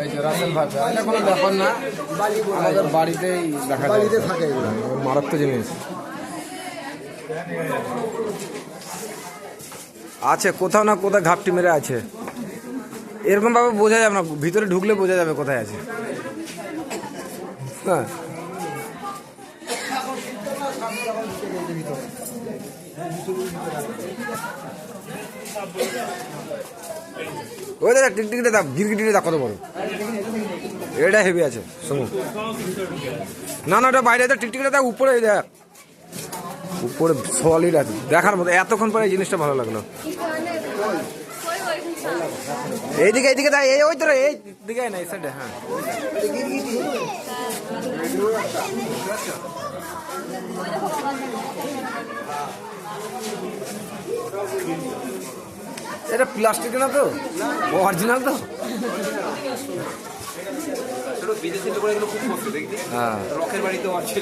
এই যে রাসেল ভাষা এটা কোনো ব্যাপার না, আমাদের বাড়িতেই দেখা যায়, বাড়িতে থাকে এগুলো। মারাত্মক জিনিস আছে, কোথাও না কোথাও ঘাপটি মেরে আছে। এরকম ভাবে বোঝা যাবে না, ভিতরে ঢুকলে বোঝা যাবে কোথায় আছে। হ্যাঁ ওই দাদা টিকটিকিটা দাও, গিরগিটিটা দাও কত বড়, এটা হেভি আছে শুনো। না না ওটা বাইরে দেখ, টিকটিকিটা দেখ উপরে দেখ, উপরে সলিড আছে দেখার মতো। এতক্ষণ পরে এই জিনিসটা ভালো লাগলো। এইদিকে এইদিকে দেখ, এই ওই তো এই দিকে না, এই সাইডে। হ্যাঁ এটা প্লাস্টিক না তো, অরিজিনাল তো। বিদেশি লোকেরা এগুলো খুব করতো দেখবি, হ্যাঁ রকের বাড়িতেও আছে।